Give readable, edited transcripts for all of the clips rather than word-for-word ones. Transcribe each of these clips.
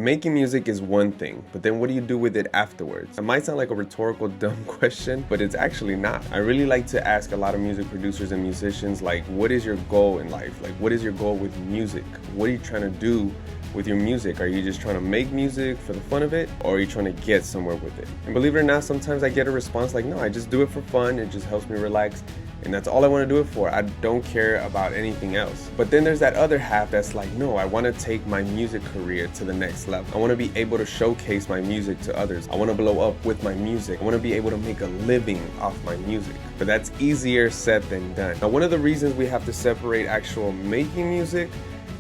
Making music is one thing, but then what do you do with it afterwards? It might sound like a rhetorical dumb question, but it's actually not. I really like to ask a lot of music producers and musicians, like, what is your goal in life? Like, what is your goal with music? What are you trying to do with your music? Are you just trying to make music for the fun of it, or are you trying to get somewhere with it? And believe it or not, sometimes I get a response like, no, I just do it for fun. It just helps me relax. And that's all I want to do it for. I don't care about anything else. But then there's that other half that's like, no, I want to take my music career to the next level. I want to be able to showcase my music to others. I want to blow up with my music. I want to be able to make a living off my music. But that's easier said than done. Now, one of the reasons we have to separate actual making music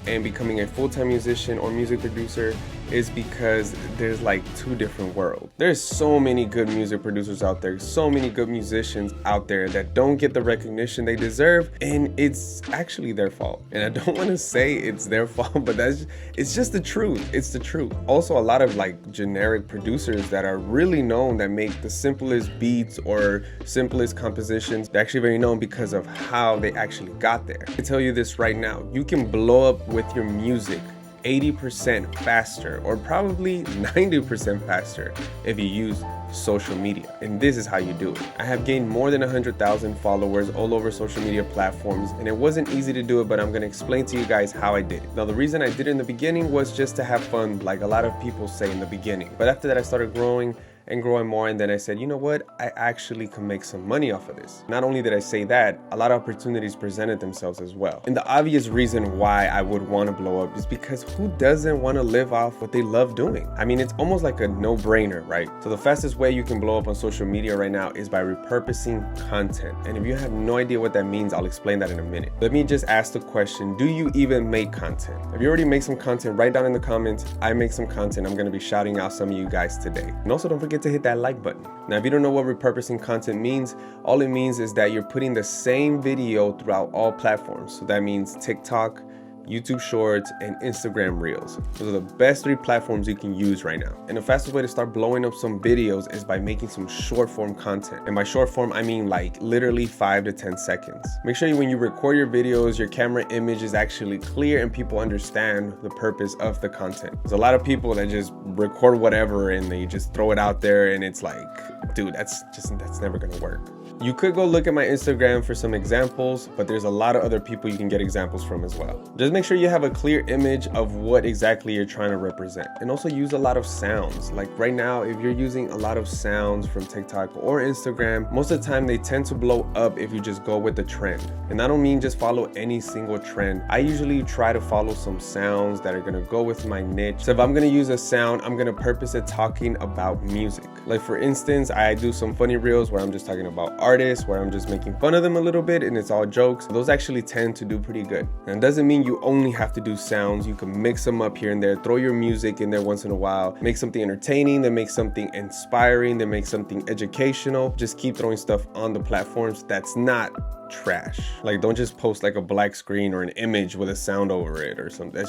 and becoming a full-time musician or music producer is because there's like two different worlds. There's so many good music producers out there, so many good musicians out there that don't get the recognition they deserve, and it's actually their fault. And I don't want to say it's their fault, but it's just the truth. It's the truth. Also, a lot of like generic producers that are really known that make the simplest beats or simplest compositions, they're actually very known because of how they actually got there. I tell you this right now, you can blow up with your music 80% faster, or probably 90% faster if you use social media. And this is how you do it. I have gained more than 100,000 followers all over social media platforms, and it wasn't easy to do it, but I'm going to explain to you guys how I did it. Now, the reason I did it in the beginning was just to have fun, like a lot of people say in the beginning. But after that, I started growing and growing more, and then I said, you know what, I actually can make some money off of this. Not only did I say that, a lot of opportunities presented themselves as well. And the obvious reason why I would want to blow up is because who doesn't want to live off what they love doing? I mean, it's almost like a no-brainer, right? So the fastest way you can blow up on social media right now is by repurposing content. And if you have no idea what that means, I'll explain that in a minute. Let me just ask the question, do you even make content? If you already make some content, write down in the comments, I make some content. I'm going to be shouting out some of you guys today. And also don't forget to hit that like button. Now, if you don't know what repurposing content means, all it means is that you're putting the same video throughout all platforms. So that means TikTok, YouTube Shorts, and Instagram Reels. Those are the best 3 platforms you can use right now. And the fastest way to start blowing up some videos is by making some short form content. And by short form, I mean like literally 5 to 10 seconds. Make sure when you record your videos, your camera image is actually clear and people understand the purpose of the content. There's a lot of people that just record whatever and they just throw it out there, and it's like, dude, that's never gonna work. You could go look at my Instagram for some examples, but there's a lot of other people you can get examples from as well. Just make sure you have a clear image of what exactly you're trying to represent. And also use a lot of sounds. Like right now, if you're using a lot of sounds from TikTok or Instagram, most of the time they tend to blow up if you just go with the trend. And I don't mean just follow any single trend. I usually try to follow some sounds that are gonna go with my niche. So if I'm gonna use a sound, I'm gonna purpose it talking about music. Like for instance, I do some funny reels where I'm just talking about artists, where I'm just making fun of them a little bit and it's all jokes. Those actually tend to do pretty good. And it doesn't mean you only have to do sounds. You can mix them up here and there, throw your music in there once in a while, make something entertaining, then make something inspiring, then make something educational. Just keep throwing stuff on the platforms that's not trash. Like, don't just post like a black screen or an image with a sound over it or something.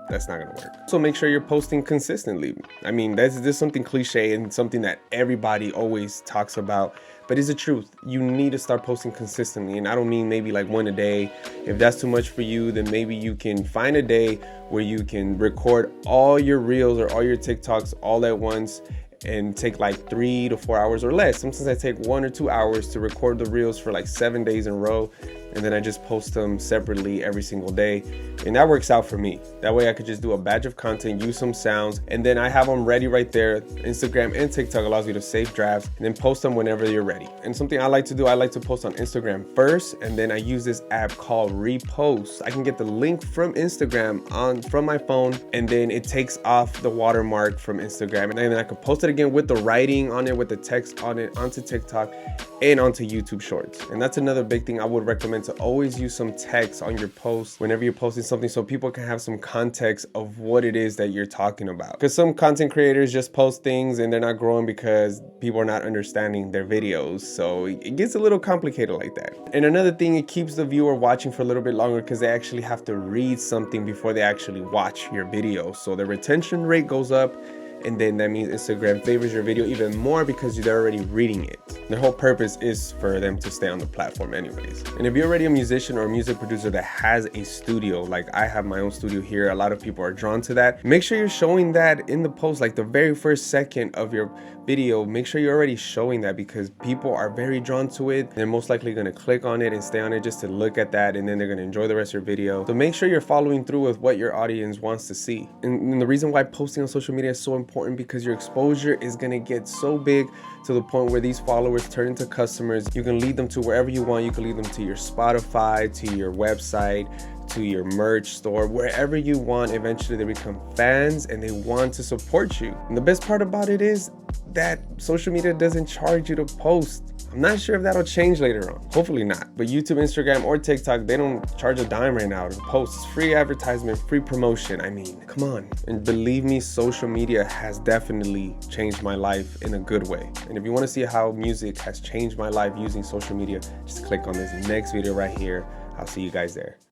That's not gonna work. So make sure you're posting consistently. I mean, that's something cliche and something that everybody always talks about, but it's the truth. You need to start posting consistently. And I don't mean maybe like one a day. If that's too much for you, then maybe you can find a day where you can record all your reels or all your TikToks all at once and take like 3 to 4 hours or less. Sometimes I take 1 or 2 hours to record the reels for like 7 days in a row, and then I just post them separately every single day. And that works out for me. That way I could just do a batch of content, use some sounds, and then I have them ready right there. Instagram and TikTok allows you to save drafts and then post them whenever you're ready. And something I like to do, I like to post on Instagram first, and then I use this app called Repost. I can get the link from Instagram from my phone, and then it takes off the watermark from Instagram, and then I can post it again with the writing on it, with the text on it, onto TikTok and onto YouTube Shorts. And that's another big thing I would recommend, to always use some text on your posts whenever you're posting something, so people can have some context of what it is that you're talking about. Because some content creators just post things and they're not growing because people are not understanding their videos. So it gets a little complicated like that. And another thing, it keeps the viewer watching for a little bit longer because they actually have to read something before they actually watch your video. So the retention rate goes up and then that means Instagram favors your video even more because they're already reading it. The whole purpose is for them to stay on the platform anyways. And if you're already a musician or a music producer that has a studio, like I have my own studio here, a lot of people are drawn to that. Make sure you're showing that in the post, like the very first second of your video. Make sure you're already showing that because people are very drawn to it. They're most likely going to click on it and stay on it just to look at that, and then they're going to enjoy the rest of your video. So make sure you're following through with what your audience wants to see. And the reason why posting on social media is so important, because your exposure is going to get so big to the point where these followers turn into customers. You can lead them to wherever you want. You can lead them to your Spotify, to your website, to your merch store, wherever you want. Eventually they become fans and they want to support you. And the best part about it is that social media doesn't charge you to post. I'm not sure if that'll change later on. Hopefully not. But YouTube, Instagram, or TikTok, they don't charge a dime right now to post. It's free advertisement, free promotion. I mean, come on. And believe me, social media has definitely changed my life in a good way. And if you want to see how music has changed my life using social media, just click on this next video right here. I'll see you guys there.